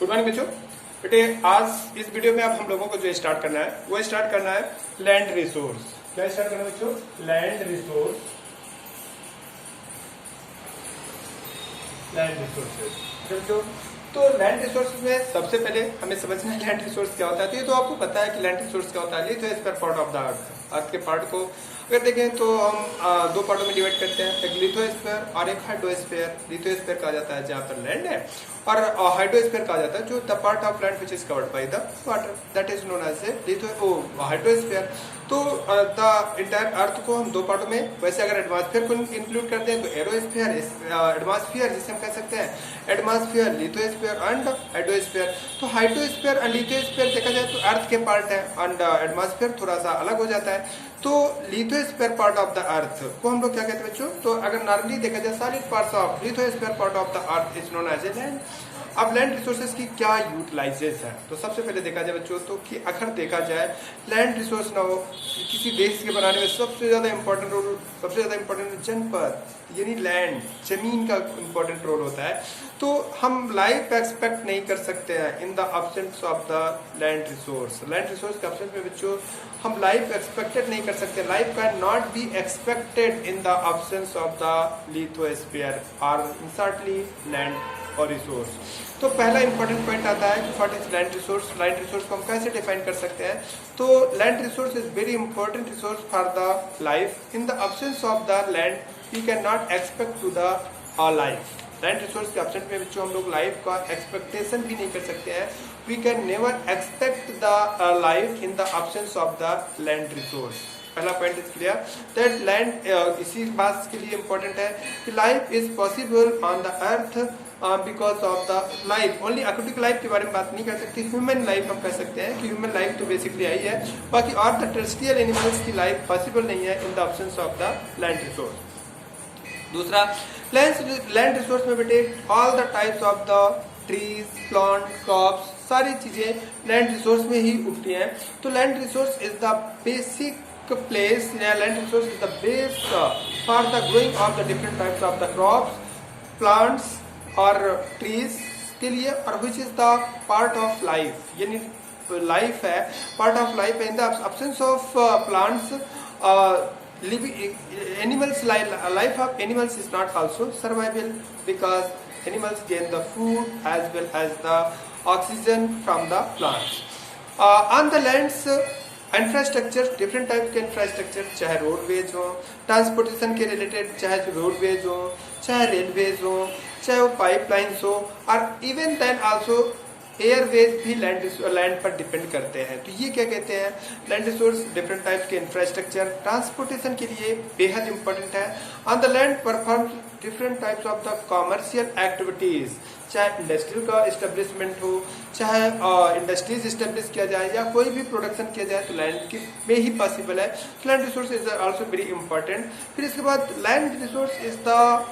Good morning बच्चों। बेटे आज इस वीडियो में अब हम लोगों को जो स्टार्ट करना है वो स्टार्ट करना है लैंड रिसोर्स। क्या स्टार्ट करना है बच्चों? Land resource. लैंड रिसोर्सेज बच्चों। तो लैंड रिसोर्स में सबसे पहले हमें समझना है लैंड रिसोर्स क्या होता है। तो आपको पता है कि लैंड रिसोर्स क्या होता है। तो इस पर पार्ट ऑफ द अर्थ के पार्ट को अगर देखें तो हम दो पार्टों में डिवाइड करते हैं, एक लिथोस्फीयर और एक हाइड्रोस्फीयर। लिथोस्फीयर कहा जाता है जहाँ पर लैंड है, और हाइड्रोस्फीयर कहा जाता है जो the part of land which is covered by the water, that is known as a hydrosphere. तो द इंटायर अर्थ को हम दो पार्टों में, वैसे अगर एटमॉस्फेयर को इंक्लूड करते हैं तो एरोस्फीयर, एटमॉस्फेयर जिसे हम कह सकते हैं एटमॉस्फेयर, लिथोस्फीयर एंड हाइड्रोस्फीयर। तो हाइड्रोस्फीयर एंड लिथोस्फीयर देखा जाए तो अर्थ के पार्ट है, एंड एटमॉस्फेयर थोड़ा सा अलग हो जाता है। तो लिथोस्फीयर पार्ट ऑफ द अर्थ को हम लोग क्या कहते हैं बच्चों? तो अगर नॉर्मली देखा जाए solid parts of lithosphere part of the earth is known as a land. अब लैंड रिसोर्सेज की क्या यूटिलाइजेस है? तो सबसे पहले देखा जाए बच्चों तो कि अगर देखा जाए लैंड रिसोर्स ना हो किसी देश के बनाने में सबसे ज्यादा इंपॉर्टेंट रोल, सबसे ज्यादा इंपॉर्टेंट जनपद यानी लैंड, जमीन का इंपॉर्टेंट रोल होता है। तो हम लाइफ एक्सपेक्ट नहीं कर सकते हैं इन the absence of the land resource. Land resource के अब्सेंस में बच्चों हम लाइफ एक्सपेक्टेड नहीं कर सकते। Life can not be expected in the absence of the lithosphere और इंसर्टली लैंड और रिसोर्स। तो पहला इंपॉर्टेंट पॉइंट आता है कि what is land resource. Land resource को हम कैसे डिफाइन कर सकते हैं? तो land resource is very important resource for the life. In the absence of the land we can not expect to the life. Land resource के absence में बच्चों हम लोग लाइफ का एक्सपेक्टेशन भी नहीं कर सकते हैं। We can never expect the life in the absence of the land resource. पहला point is clear that land इसी बात के लिए इंपॉर्टेंट है कि life is possible on the earth because of the life. Only aquatic life के बारे में बात नहीं कर सकते, ह्यूमन लाइफ हम कह सकते हैं कि ह्यूमन लाइफ तो बेसिकली आई है, बाकी और द टेरेस्ट्रियल एनिमल्स की लाइफ पॉसिबल नहीं है इन the absence of the land resource. दूसरा, लैंड रिसोर्स में बेटे all the types of the trees, plant, crops सारी चीजें लैंड रिसोर्स में ही उगती हैं। तो land resource is the basic place, land resource is the base for the growing of the different types of the crops, plants और trees के लिए, और which is the part of life, यानी life है, पार्ट ऑफ लाइफ है। इन the absence of plants animals, life of animals is not also survival because animals gain the food as well as the oxygen from the plants. On the lands infrastructure, different type के infrastructure, चाहे roadways हो, transportation के related चाहे roadways हो, चाहे railways हो, चाहे वो पाइपलाइंस हो, और इवन देन आल्सो एयरवेज भी लैंड पर डिपेंड करते हैं। तो ये क्या कहते हैं? लैंड रिसोर्स डिफरेंट टाइप के इंफ्रास्ट्रक्चर ट्रांसपोर्टेशन के लिए बेहद इंपॉर्टेंट है। On the land perform different types of the commercial activities, चाहे इंडस्ट्रियल का एस्टेब्लिशमेंट हो, चाहे इंडस्ट्रीज एस्टेब्लिश किया जाए या कोई भी प्रोडक्शन किया जाए तो लैंड में ही पॉसिबल है। Land resource is also very important. फिर इसके बाद land resource is the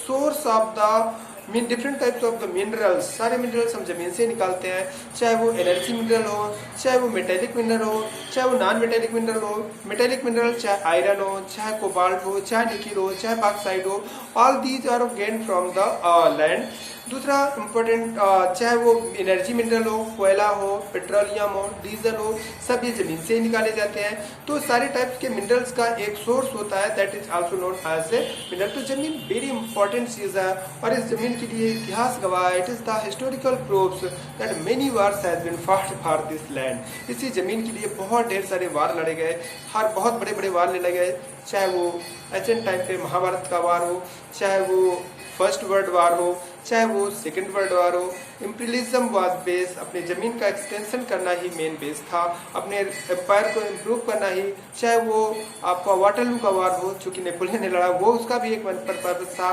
source of the different types of the minerals. सारे मिनरल्स हम जमीन से निकालते हैं, चाहे वो एनर्जी मिनरल हो, चाहे वो मेटेलिक मिनरल हो, चाहे वो नॉन मेटेलिक मिनरल हो। मेटेलिक मिनरल चाहे आयरन हो, चाहे कोबाल्ट हो, चाहे निकिल हो, चाहे बॉक्साइट हो, all these are gain from the land. दूसरा इम्पोर्टेंट, चाहे वो एनर्जी मिनरल हो, कोयला हो, पेट्रोलियम हो, डीजल हो, सब ये जमीन से ही निकाले जाते हैं। तो सारे टाइप्स के मिनरल्स का एक सोर्स होता है, that is also known as a mineral. तो जमीन वेरी इंपॉर्टेंट चीज है और इस जमीन के लिए इतिहास गवाह है। It is the historical proofs that many wars has been fought for this land. इसी जमीन के लिए बहुत ढेर सारे वार लड़े गए, हर बहुत बड़े बड़े वार लड़े गए, चाहे वो एंशिएंट टाइम पे महाभारत का वार हो, चाहे वो फर्स्ट वर्ल्ड वार हो, चाहे वो सेकेंड वर्ल्ड वार हो। इम्पीरियलिज्म वाज बेस, अपने जमीन का एक्सटेंशन करना ही मेन बेस था, अपने एम्पायर को इम्प्रूव करना ही, चाहे वो आपका वाटरलू का वार हो चूंकि नेपोलियन ने लड़ा, वो उसका भी एक पर्पस था,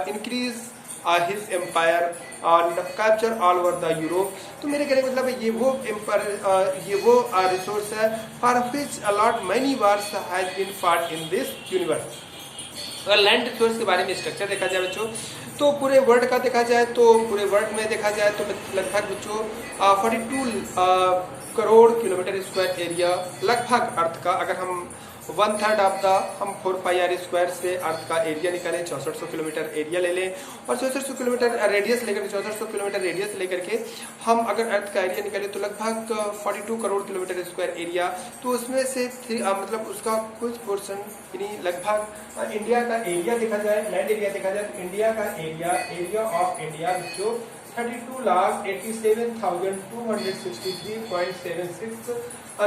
इंक्रीज हिज एम्पायर और capture all over the Europe. तो मेरे कहने का मतलब है ये वो रिसोर्स है for which a lot many wars has been fought in this universe. अगर लैंड रिसोर्स के बारे में स्ट्रक्चर देखा जाए बच्चों तो पूरे वर्ल्ड का देखा जाए तो पूरे वर्ल्ड में देखा जाए तो लगभग बच्चों 42 करोड़ किलोमीटर स्क्वायर एरिया लगभग अर्थ का, अगर हम 1/3 ऑफ द हम 4πr² से अर्थ का एरिया निकालें, 6400 किलोमीटर एरिया ले लें और 6400 किलोमीटर रेडियस लेकर 6400 किलोमीटर रेडियस लेकर के हम अगर अर्थ का एरिया निकालें तो लगभग 42 करोड़ किलोमीटर स्क्वायर एरिया। तो उसमें से मतलब उसका कुछ पोर्शन यानी लगभग इंडिया का एरिया देखा जाए, लैंड एरिया देखा जाए तो इंडिया का एरिया ऑफ इंडिया जो 32,87,263.76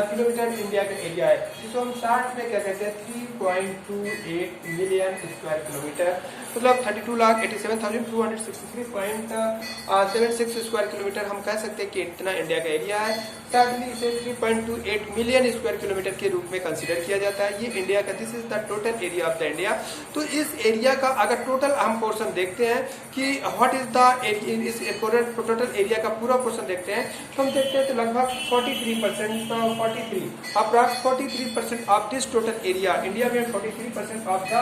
किलोमीटर इंडिया का एरिया है, जिसको हम शॉर्ट में क्या कहते हैं 3.28 मिलियन स्क्वायर किलोमीटर, मतलब 32,87,263.76 स्क्वायर किलोमीटर हम कह सकते हैं कि इतना इंडिया का एरिया है। सडनली इसे 3.28 मिलियन स्क्वायर किलोमीटर के रूप में कंसीडर किया जाता है। ये इंडिया का, this is the total area of the India. तो इस एरिया का अगर टोटल हम पोर्शन देखते हैं कि व्हाट इज द इस टोटल एरिया का पूरा पोर्शन देखते हैं तो हम देखते हैं तो लगभग 43% of this total area India में 43% of the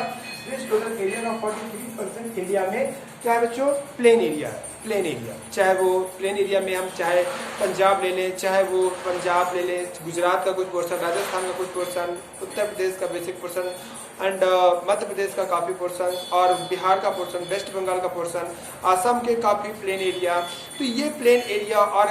this total area का 43% इंडिया में क्या है बच्चों, प्लेन एरिया है। प्लेन एरिया, चाहे वो प्लेन एरिया में हम चाहे पंजाब ले लें, चाहे वो पंजाब ले लें, गुजरात का कुछ पोर्शन, राजस्थान का कुछ पोर्शन, उत्तर प्रदेश का basic portion and Madhya Pradesh का काफ़ी पोर्शन और बिहार का पोर्शन, वेस्ट बंगाल का पोर्शन, आसाम के काफ़ी प्लेन एरिया। तो ये प्लेन एरिया और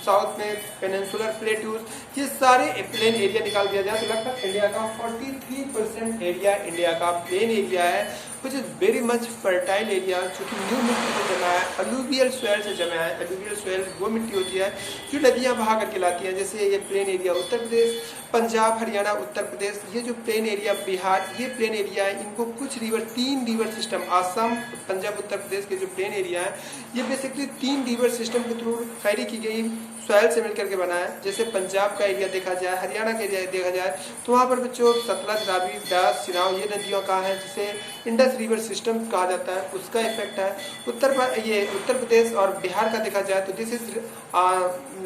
साउथ में पेनिनसुलर प्लेट्यूज, ये सारे प्लेन एरिया निकाल दिया जाए तो लगभग इंडिया का 43% एरिया इंडिया का प्लेन एरिया है, which is very much fertile area, जो कि न्यू मिट्टी से जमा है, अलूवियल सोयल से जमा है। अलूवियल सोयल वो मिट्टी होती है जो नदियां बहा करके लाती हैं, जैसे ये प्लेन एरिया उत्तर प्रदेश, पंजाब, हरियाणा, उत्तर प्रदेश, ये जो प्लेन एरिया बिहार, ये प्लेन एरिया है। इनको कुछ river, 3 river system, Assam, Punjab, Uttar Pradesh के जो प्लेन एरिया है ये बेसिकली 3 रिवर सिस्टम के थ्रू फैरी की गई सॉयल से मिलकर के बना है। जैसे पंजाब का एरिया देखा जाए, हरियाणा का एरिया देखा जाए तो वहाँ पर बच्चों सतलज, रावी, ब्यास, चिनाब ये नदियों का है, जिसे इंडस रिवर सिस्टम कहा जाता है, उसका इफेक्ट है। उत्तर प्रदेश और बिहार का देखा जाए तो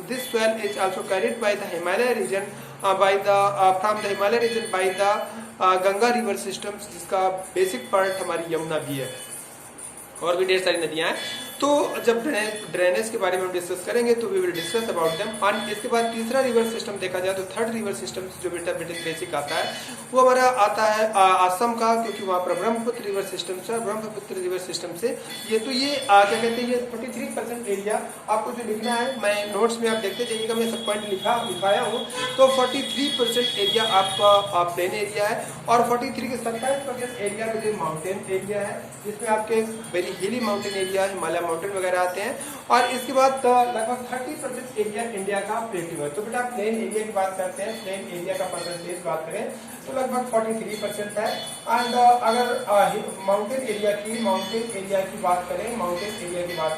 this soil is also carried by the Himalaya region from the Himalaya region by the Ganga river system, जिसका बेसिक पार्ट हमारी यमुना भी है और भी ढेर सारी नदियां हैं। तो जब ड्रेनेज के बारे में हम डिस्कस करेंगे तो we will discuss about them. और इसके बाद तीसरा रिवर सिस्टम देखा जाए तो थर्ड रिवर सिस्टम जो बेसिक आता है वो हमारा आता है असम का, क्योंकि वहाँ पर ब्रह्मपुत्र रिवर सिस्टम से, ब्रह्मपुत्र रिवर सिस्टम से ये तो ये क्या कहते हैं, ये 43% एरिया आपको जो लिखना है, मैं नोट्स में आप देखते जाइएगा, मैं सब पॉइंट लिखाया हूँ। तो 43% एरिया आपका प्लेन एरिया है और 43 के 27% एरिया में जो माउंटेन एरिया है, जिसमें आपके वेरी हिली माउंटेन एरिया, हिमालय माउंटेन वगैरह आते हैं। और इसके बाद लगभग 30% एरिया इंडिया का प्लेट्यू है। तो बेटा प्लेन एरिया की बात करते हैं, प्लेन एरिया का परसेंटेज बात करें तो लगभग 43% है। एंड अगर माउंटेन एरिया की बात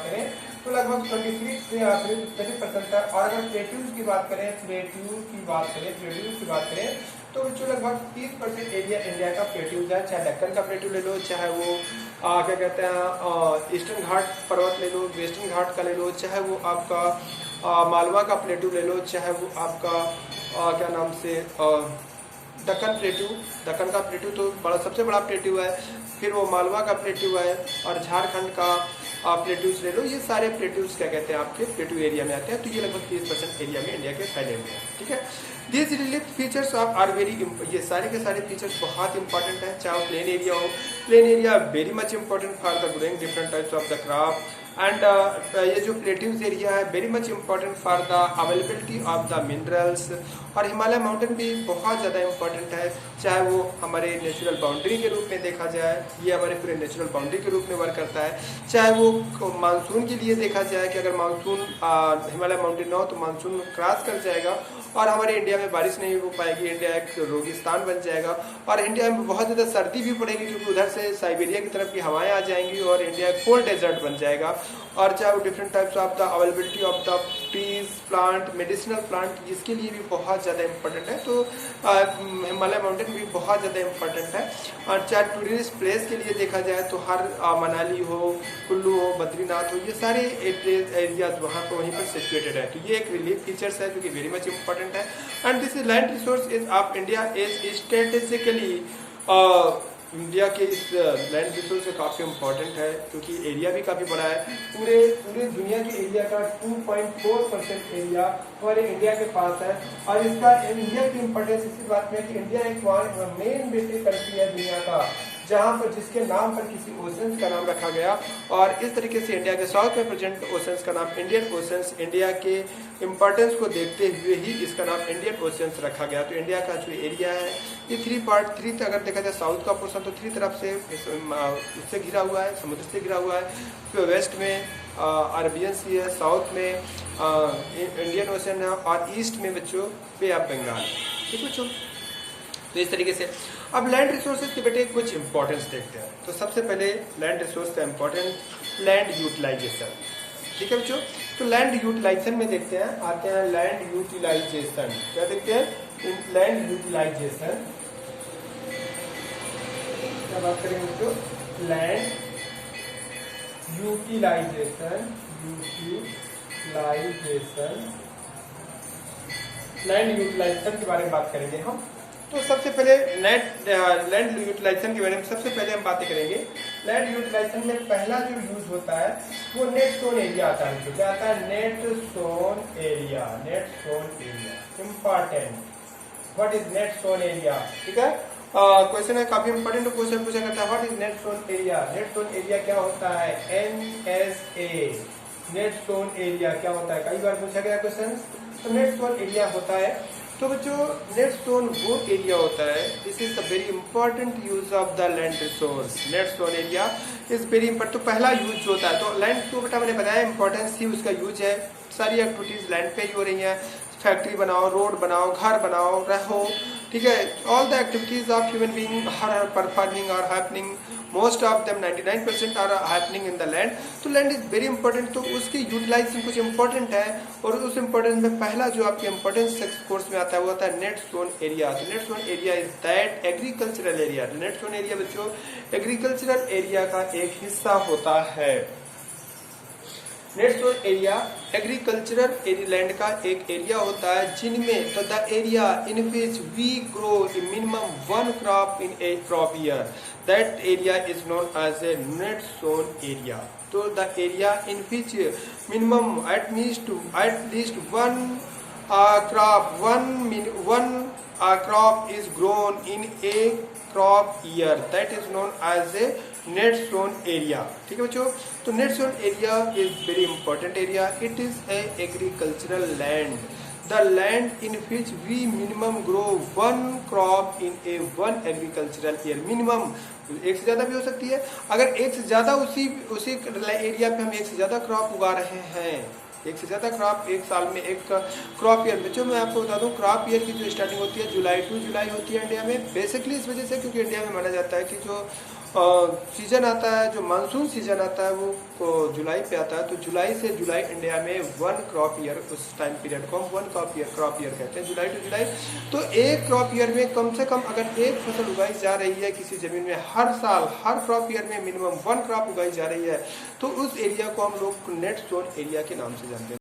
करें तो लगभग 23% है। और अगर प्लेट्यूज की बात करें तो लगभग 30% एरिया इंडिया का प्लेट्यूज है। चाहे दक्कन का प्लेट्यू ले लो, चाहे वो क्या कहते हैं ईस्टर्न घाट पर्वत ले लो, वेस्टर्न घाट का ले लो, चाहे वो आपका मालवा का प्लेट्यू ले लो, चाहे वो आपका क्या नाम से दक्कन का प्लेट्यू तो सबसे बड़ा प्लेट्यू है, फिर वो मालवा का प्लेट्यू है और झारखंड का प्लेट्यूज ले लो। ये सारे प्लेट्यूज क्या कहते हैं आपके प्लेट्यू एरिया में आते हैं। तो ये लगभग 30% एरिया में इंडिया के फैले हुए हैं, ठीक है। These relief features are very, ये सारे के सारे फीचर्स बहुत इंपॉर्टेंट है, चाहे प्लेन एरिया हो। Plain area very much important for the growing different types of the crop and ये जो प्लेट्यूज एरिया है very much important for the availability of the minerals. और हिमालय माउंटेन भी बहुत ज़्यादा इंपॉर्टेंट है, चाहे वो हमारे नेचुरल बाउंड्री के रूप में देखा जाए, ये हमारे पूरे नेचुरल बाउंड्री के रूप में वर्क करता है। चाहे वो मानसून के लिए देखा जाए कि अगर मानसून हिमालय माउंटेन ना हो तो मानसून क्रॉस कर जाएगा और हमारे इंडिया में बारिश नहीं हो पाएगी, इंडिया एक रेगिस्तान बन जाएगा और इंडिया में बहुत ज़्यादा सर्दी भी पड़ेगी, क्योंकि उधर से साइबेरिया की तरफ की हवाएं आ जाएंगी और इंडिया एक कोल्ड डेजर्ट बन जाएगा। और चाहे वो different types of the availability of the trees, plant, medicinal plant, इसके लिए भी बहुत ज़्यादा इंपॉर्टेंट है। तो हिमालय माउंटेन भी बहुत ज़्यादा इंपॉर्टेंट है। और चाहे टूरिस्ट प्लेस के लिए देखा जाए तो हर मनाली हो, कुल्लू हो, बद्रीनाथ हो, ये सारे एरियाज वहाँ पर वहीं पर सिचुएटेड है। तो ये एक रिलीफ फीचर्स है जो कि वेरी मच इंपॉर्टेंट है। And this land resource is of India is strategically India के इस लैंड रिसोर्स से काफ़ी इम्पोर्टेंट है, क्योंकि एरिया भी काफ़ी बड़ा है। पूरे पूरे दुनिया के एरिया का 2.4% एरिया हमारे इंडिया के पास है। और इसका इंडिया की इम्पोर्टेंस इसी बात में कि इंडिया एक मेन बेसिक कंट्री है दुनिया का, जहाँ पर जिसके नाम पर किसी ओशंस का नाम रखा गया। और इस तरीके से इंडिया के साउथ में प्रेजेंट ओशंस का नाम इंडियन ओशंस, इंडिया के इम्पोर्टेंस को देखते हुए ही इसका नाम इंडियन ओशंस रखा गया। तो इंडिया का जो एरिया है ये 3 अगर देखा जाए साउथ का पोर्शन तो 3 तरफ से उससे घिरा हुआ है, समुद्र से घिरा हुआ है। तो वेस्ट में अरबियन सी है, साउथ में इंडियन ओशन है, और ईस्ट में बच्चों बे ऑफ बंगाल। ठीक है बच्चों, तो इस तरीके से अब लैंड रिसोर्सेज के बेटे कुछ इंपॉर्टेंस देखते हैं। तो सबसे पहले लैंड रिसोर्स का इंपॉर्टेंट लैंड यूटिलाइजेशन। ठीक है बच्चों, तो लैंड यूटिलाइजेशन में देखते हैं, आते हैं लैंड यूटिलाइजेशन। क्या देखते हैं? Land utilisation. क्या बात करेंगे बच्चों? लैंड यूटिलाइजेशन, लैंड यूटिलाइजेशन के बारे में बात करेंगे हम। तो सबसे पहले लैंड यूटिलाइजेशन के बारे में सबसे पहले हम बातें करेंगे। लैंड यूटिलाइजेशन में पहला जो यूज होता है वो नेट सोन एरिया आता है। क्या आता है? Net sown area. Net sown area important. What is net sown area? ठीक है, क्वेश्चन है, काफी इंपॉर्टेंट क्वेश्चन पूछा करता है। What is net sown area? Net sown area क्या होता है? NSA। नेट सोन एरिया क्या होता है? कई बार पूछा गया क्वेश्चन। तो नेट सोन एरिया होता है, तो बच्चों नेट जोन वो एरिया होता है, this is the very important use of the land resource. Net sown area is very important. तो पहला यूज जो होता है, तो लैंड को बेटा मैंने बताया इंपॉर्टेंस ही उसका यूज है। सारी एक्टिविटीज लैंड पे ही हो रही हैं। फैक्ट्री बनाओ, रोड बनाओ, घर बनाओ, रहो, ठीक है। All the activities of human being are performing और happening, most of them 99% are happening in the land. तो लैंड इज वेरी इंपॉर्टेंट। तो उसकी यूटिलाइजेशन कुछ इंपॉर्टेंट है, और उस इंपॉर्टेंस में पहला जो आपके इंपॉर्टेंस कोर्स में आता है वो होता है नेट जोन एरिया। तो net sown area is that agricultural area. Net sown area बच्चों एग्रीकल्चरल एरिया का एक हिस्सा होता है। Net sown area agricultural land का एक एरिया होता है, जिनमें तो the area in which we grow minimum 1 crop in a crop year, that area is known as a net sown area. तो the area in which minimum at least crop is grown in a crop year, that is known as a net zone area। ठीक है बच्चों, तो net zone area is very important area। It is a agricultural land, the land in which we minimum grow 1 crop in a 1 agricultural year। minimum एक से ज्यादा भी हो सकती है। अगर एक से ज्यादा उसी एरिया पे हम एक से ज्यादा क्रॉप उगा रहे हैं, एक से ज्यादा क्रॉप एक साल में एक क्रॉप ईयर। बच्चों मैं आपको बता दूं, क्रॉप ईयर की जो स्टार्टिंग होती है जुलाई टू जुलाई होती है इंडिया में, बेसिकली इस वजह से क्योंकि इंडिया में माना जाता है कि जो सीजन आता है, जो मानसून सीजन आता है वो जुलाई पे आता है। तो जुलाई से जुलाई इंडिया में 1 क्रॉप ईयर, उस टाइम पीरियड को हम 1 क्रॉप ईयर कहते हैं, जुलाई टू जुलाई। तो एक क्रॉप ईयर में कम से कम अगर एक फसल उगाई जा रही है किसी जमीन में, हर साल हर क्रॉप ईयर में मिनिमम 1 क्रॉप उगाई जा रही है, तो उस एरिया को हम लोग नेट जोन एरिया के नाम से जानते हैं।